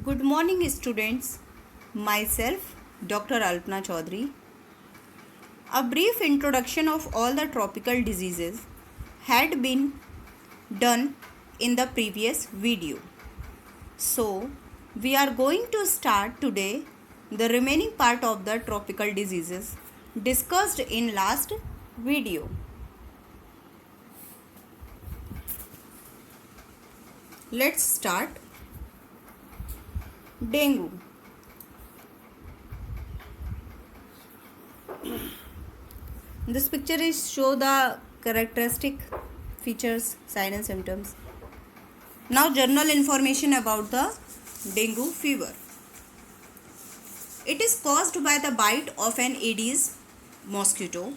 Good morning, students. Myself, Dr. Alpna Chaudhary. A brief introduction of all the tropical diseases had been done in the previous video. So, we are going to start today the remaining part of the tropical diseases discussed in last video. Let's start. Dengue. This picture is show the characteristic features, signs and symptoms. Now general information about the dengue fever. It is caused by the bite of an Aedes mosquito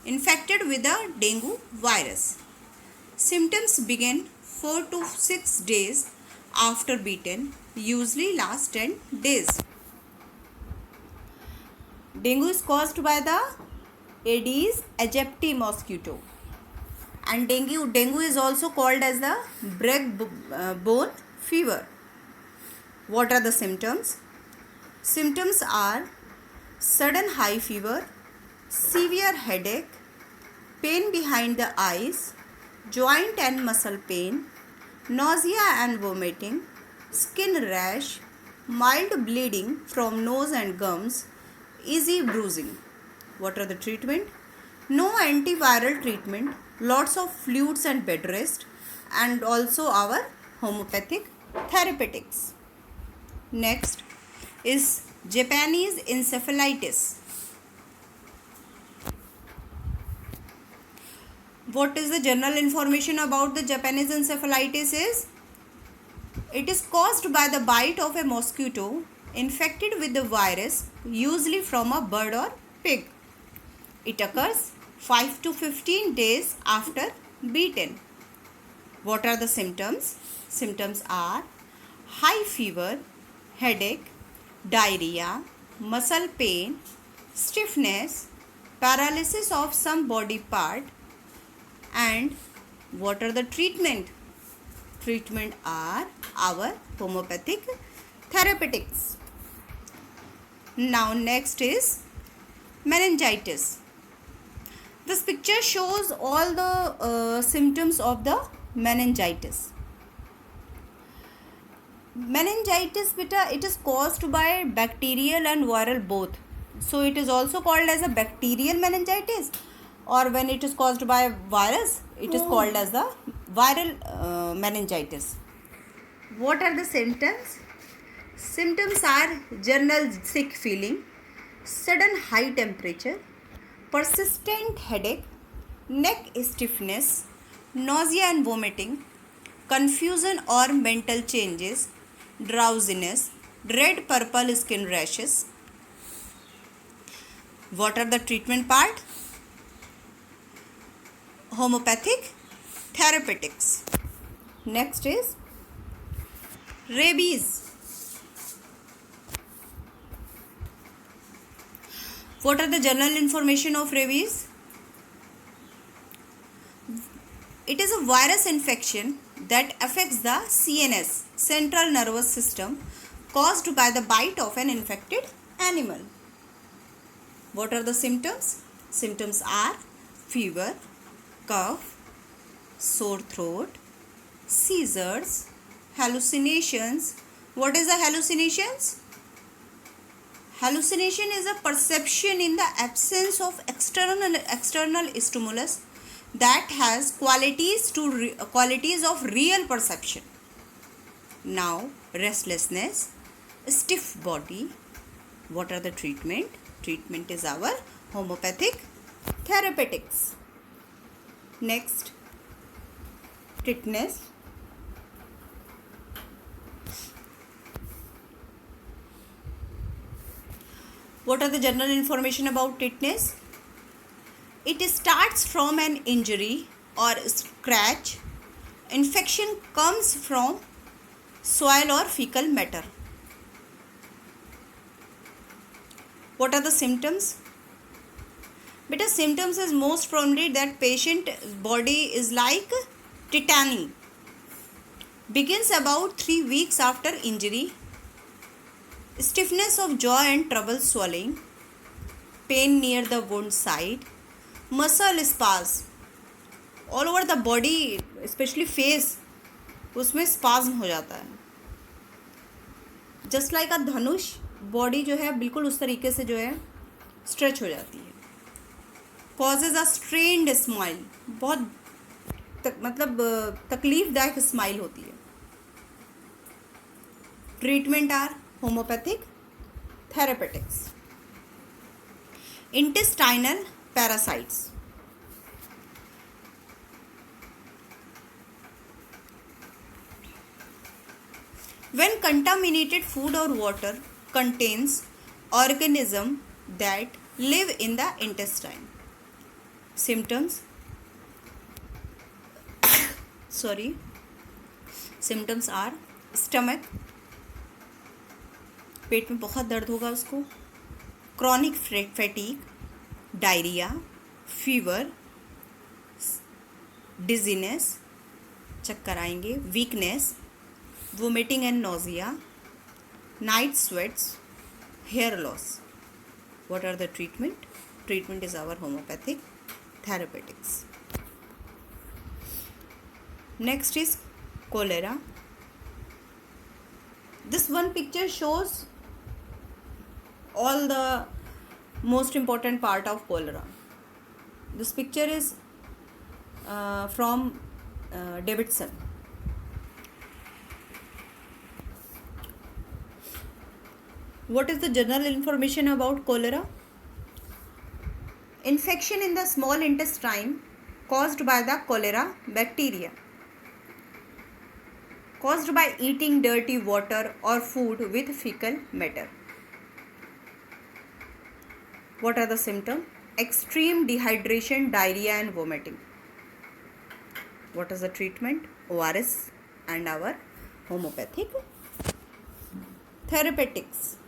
infected with the dengue virus. Symptoms begin 4 to 6 days after bitten, usually last 10 days. Dengue is caused by the Aedes aegypti mosquito, and dengue is also called as the break-bone fever. What are the symptoms? Symptoms are sudden high fever, severe headache, pain behind the eyes, joint and muscle pain, nausea and vomiting, skin rash, mild bleeding from nose and gums, easy bruising. What are the treatment? No antiviral treatment, lots of fluids and bed rest, and also our homeopathic therapeutics. Next is Japanese encephalitis. What is the general information about the Japanese encephalitis is? It is caused by the bite of a mosquito infected with the virus, usually from a bird or pig. It occurs 5 to 15 days after bitten. What are the symptoms? Symptoms are high fever, headache, diarrhea, muscle pain, stiffness, paralysis of some body part. And what are the treatment? Treatment are our homeopathic therapeutics. Now next is meningitis. This picture shows all the symptoms of the meningitis. Meningitis, it is caused by bacterial and viral both. So it is also called as a bacterial meningitis, or when it is caused by virus, it is called as the viral meningitis. What are the symptoms? Symptoms are general sick feeling, sudden high temperature, persistent headache, neck stiffness, nausea and vomiting, confusion or mental changes, drowsiness, red purple skin rashes. What are the treatment part? Homeopathic therapeutics. Next is rabies. What are the general information of rabies? It is a virus infection that affects the CNS, central nervous system, caused by the bite of an infected animal. What are the symptoms? Symptoms are fever, cough, sore throat, seizures, hallucinations. What is the hallucinations? Hallucination is a perception in the absence of external stimulus that has qualities of real perception. Now, restlessness, stiff body. What are the treatment? Treatment is our homeopathic therapeutics. Next, tetanus. What are the general information about tetanus? It starts from an injury or scratch. Infection comes from soil or fecal matter. What are the symptoms? Beta, symptoms is most probably that patient body is like tetany. Begins about 3 weeks after injury. stiffness of jaw and trouble swallowing, pain near the wound site, muscle spasm all over the body, specially face, उसमें spasm हो जाता है. Just like अ धनुष, body जो है बिल्कुल उस तरीके से जो है स्ट्रेच हो जाती है. कॉजेज अ स्ट्रेन्ड स्माइल, बहुत मतलब तकलीफदायक स्माइल होती है. Treatment are homeopathic, therapeutics. Intestinal parasites. When contaminated food or water contains organisms that live in the intestine. Symptoms. Symptoms are stomach, पेट में बहुत दर्द होगा उसको, chronic fatigue, diarrhea, fever, dizziness, चक्कर आएंगे, weakness, vomiting and nausea, night sweats, hair loss. What are the treatment? Treatment is our homeopathic, therapeutics. Next is cholera. This one picture shows all the most important part of cholera. This picture is from Davidson. What is the general information about cholera? Infection in the small intestine caused by the cholera bacteria, caused by eating dirty water or food with fecal matter. What are the symptoms? Extreme dehydration, diarrhea and vomiting. What is the treatment? ORS and our homeopathic therapeutics.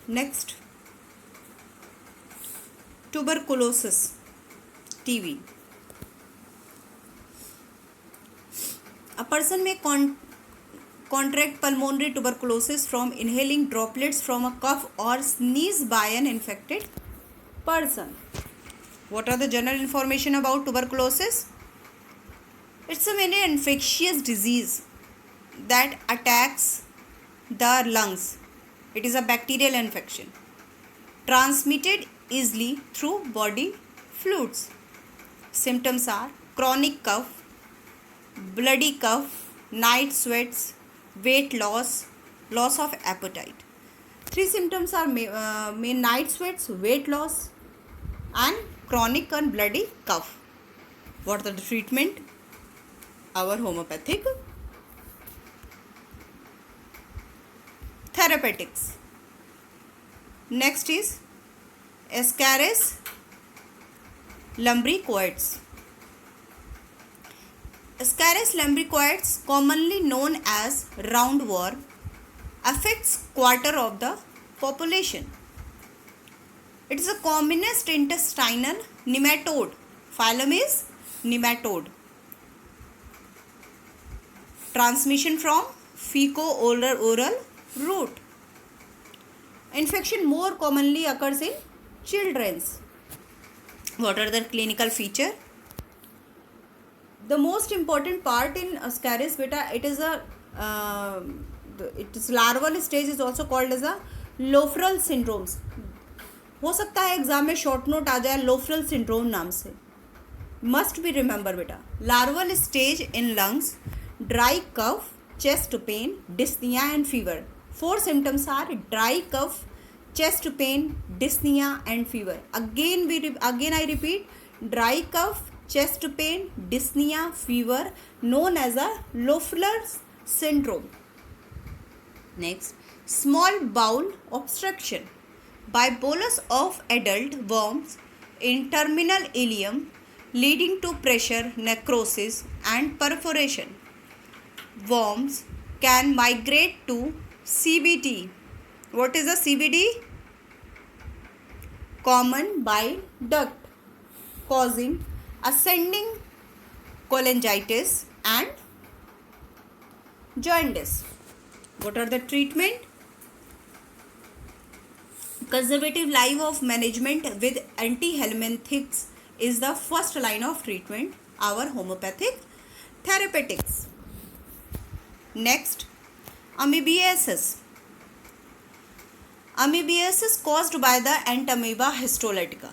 Next, tuberculosis, TB. A person may contract pulmonary tuberculosis from inhaling droplets from a cough or sneeze by an infected person. What are the general information about tuberculosis? It's a very infectious disease that attacks the lungs. It is a bacterial infection transmitted easily through body fluids. Symptoms are chronic cough, bloody cough, night sweats, weight loss, loss of appetite. Three symptoms are main night sweats, weight loss and chronic and bloody cough. What are the treatment? Our homeopathic therapeutics. Next is Ascaris lumbricoides. Ascaris lumbricoides, commonly known as roundworm, affects quarter of the population. It is the commonest intestinal nematode. Phylum is nematode. Transmission from fecal-oral route. Infection more commonly occurs in children. What are the clinical features? The most important part in Ascaris beta, its larval stage is also called as a Lofral syndromes. हो सकता है exam में short note आ जाए लोफ्रल syndrome नाम से. Must be remember बेटा. Larval stage in lungs, dry cough, chest pain, dyspnea and fever. 4 symptoms are dry cough, chest pain, dyspnea and fever. Again I repeat, dry cough, chest pain, dyspnea, fever, known as a Lofler's syndrome. Next, small bowel obstruction by bolus of adult worms in terminal ileum, leading to pressure, necrosis and perforation. Worms can migrate to CBD. What is a CBD? Common bile duct, causing ascending cholangitis and jaundice. What are the treatment? Conservative life of management with antihelminthics is the first line of treatment. Our homeopathic therapeutics. Next, amoebiasis. Amoebiasis caused by the Entamoeba histolytica.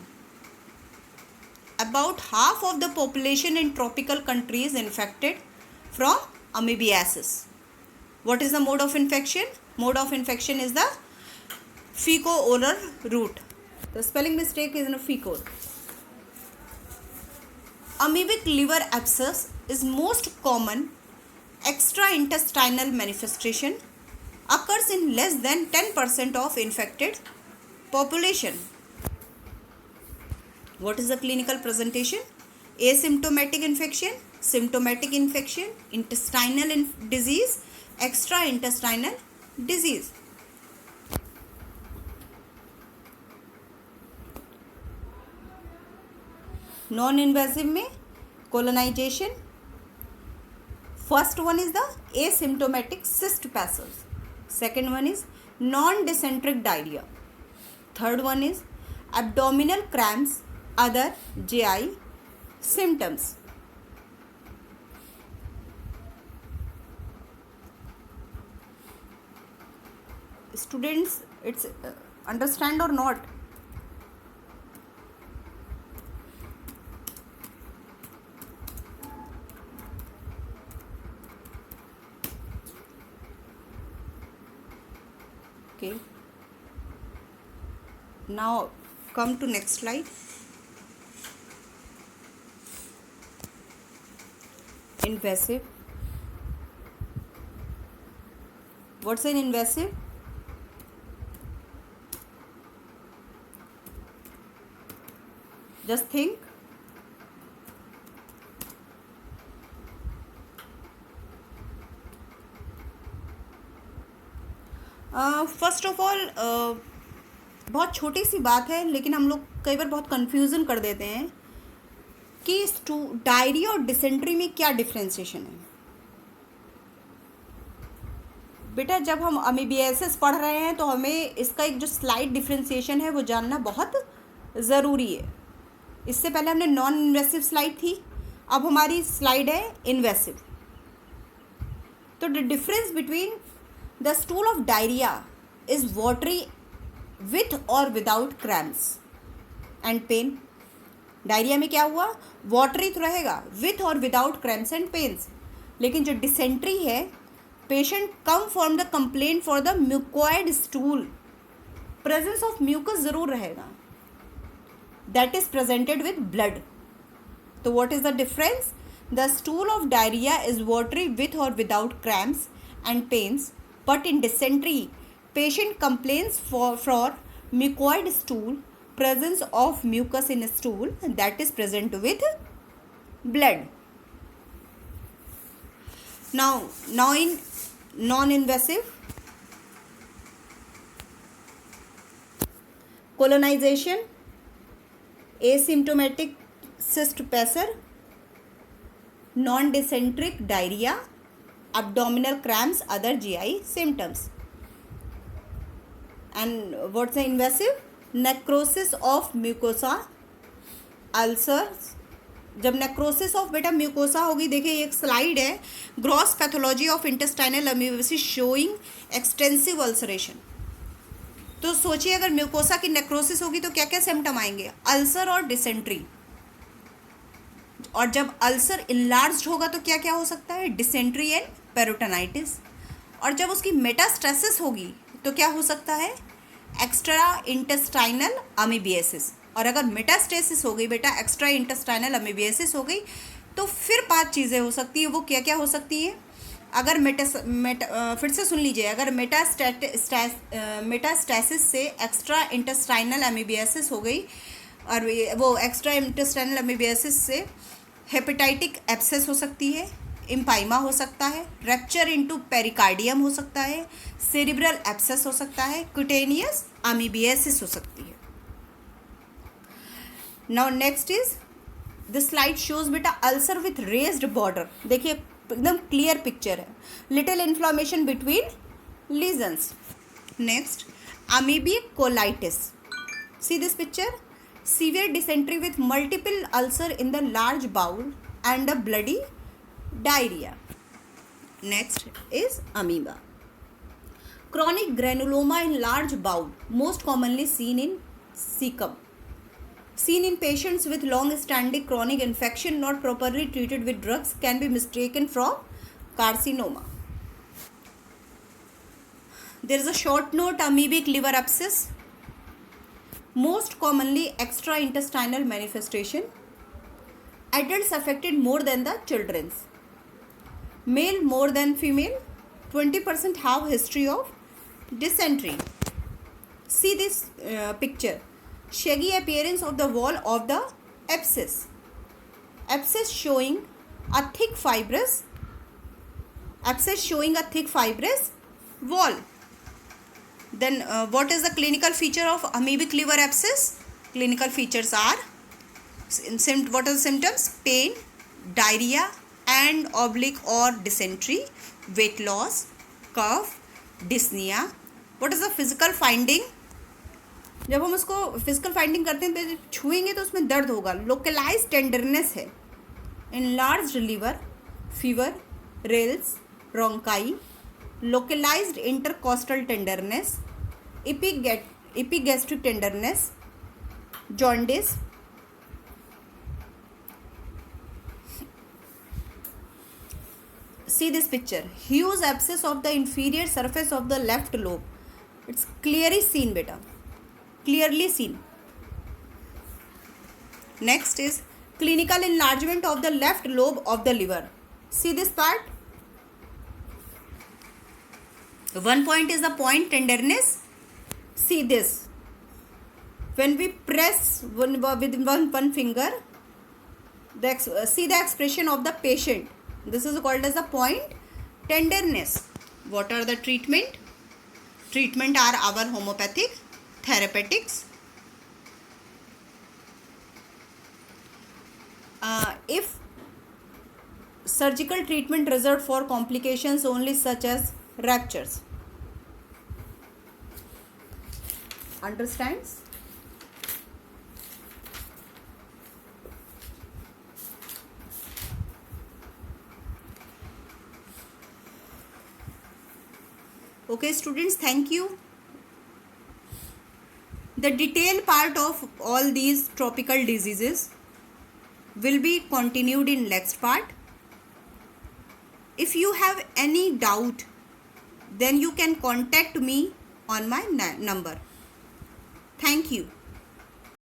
About half of the population in tropical countries infected from amoebiasis. What is the mode of infection? Mode of infection is the fecal-oral route. The spelling mistake is in fecal. Amoebic liver abscess is most common extraintestinal manifestation, occurs in less than 10% of infected population. What is the clinical presentation? Asymptomatic infection, symptomatic infection, intestinal disease, extraintestinal disease. Non-invasive में colonization. First one is the asymptomatic cyst passage. Second one is non-dysenteric diarrhea. Third one is abdominal cramps, other GI symptoms. Students, it's understand or not? Okay, now come to next slide. Invasive. What's an invasive? Just think. First of all बहुत छोटी सी बात है, लेकिन हम लोग कई बार बहुत confusion कर देते हैं कि डायरिया और डिसेंट्री में क्या डिफ्रेंशिएशन है. बेटा, जब हम अमीबियासिस पढ़ रहे हैं तो हमें इसका एक जो स्लाइड डिफ्रेंशिएशन है वो जानना बहुत ज़रूरी है. इससे पहले हमने नॉन इन्वेसिव स्लाइड थी, अब हमारी स्लाइड है इन्वेसिव. तो the difference between the stool of diarrhea is watery with or without cramps and pain. Diarrhoea में क्या हुआ? वाटरी तो रहेगा विथ और विदाउट क्रैम्प्स एंड पेन्स. लेकिन जो डिसेंट्री है, patient come from the complaint for the mucoid stool. Presence of mucus जरूर रहेगा, that is presented with blood. तो what is the difference? The stool of diarrhoea is watery with और without cramps and pains. But in dysentery, patient complains for mucoid stool, presence of mucus in stool that is present with blood. Now in non-invasive, colonization, asymptomatic cyst passage, non-dysenteric diarrhea, abdominal cramps, other GI symptoms. And what's the invasive? Necrosis of mucosa, ulcers. जब necrosis of बेटा mucosa होगी, देखिए एक slide है, gross pathology of intestinal amoebiasis showing extensive ulceration. तो सोचिए अगर mucosa की नेक्रोसिस होगी तो क्या क्या सिम्टम आएंगे? अल्सर और डिसेंट्री. और जब अल्सर इनलार्ज्ड होगा तो क्या क्या हो सकता है? Dysentery and peritonitis. और जब उसकी मेटास्टेसिस होगी तो क्या हो सकता है? Extra intestinal amoebiasis. और अगर मेटास्टेसिस हो गई बेटा, एक्स्ट्रा इंटेस्टाइनल अमीबियासिस हो गई, तो फिर 5 चीज़ें हो सकती है. वो क्या क्या हो सकती है? अगर फिर से सुन लीजिए, अगर मेटास्टेसिस से एक्स्ट्रा इंटेस्टाइनल अमीबियासिस हो गई और वो एक्स्ट्रा इंटेस्टाइनल अमीबियासिस से हेपेटाइटिक एब्सेस हो सकती है, इम्पाइमा हो सकता है, रैप्चर इनटू पेरिकार्डियम हो सकता है, सेरिब्रल एब्सेस हो सकता है, क्यूटेनियस अमीबियासिस हो सकती है. Now next is the slide shows बेटा अल्सर विथ रेज्ड बॉर्डर. देखिए एकदम क्लियर पिक्चर है. Little inflammation between lesions. Next, amoebic colitis. See this picture? Severe dysentery with multiple ulcer in the large bowel and a bloody diarrhea. Next is amoeba. Chronic granuloma in large bowel, most commonly seen in cecum. Seen in patients with long-standing chronic infection not properly treated with drugs, can be mistaken from carcinoma. There is a short note, amoebic liver abscess. Most commonly extraintestinal manifestation. Adults affected more than the children's. Male more than female. 20% have history of dysentery. See this picture. Shaggy appearance of the wall of the abscess. Abscess showing a thick fibrous wall. Then what is the clinical feature of amoebic liver abscess? Clinical features are, what are the symptoms? Pain, diarrhea and oblique or dysentery, weight loss, cough, dyspnea. What is the physical finding? जब हम उसको physical finding करते हैं तो छुएंगे तो उसमें दर्द होगा. लोकलाइज टेंडरनेस है. enlarged liver, fever, rales, bronchi, localized intercostal tenderness, epigastric tenderness, jaundice. See this picture. Huge abscess of the inferior surface of the left lobe. It's clearly seen, beta. Clearly seen. Next is clinical enlargement of the left lobe of the liver. See this part. One point is the point tenderness. See this. When we press with one finger, see the expression of the patient. This is called as the point tenderness. What are the treatment? Treatment are our homeopathic, therapeutics. If surgical treatment result for complications only such as ruptures. Understands? Okay students, thank you. The detailed part of all these tropical diseases will be continued in next part. If you have any doubt, then you can contact me on my number. Thank you.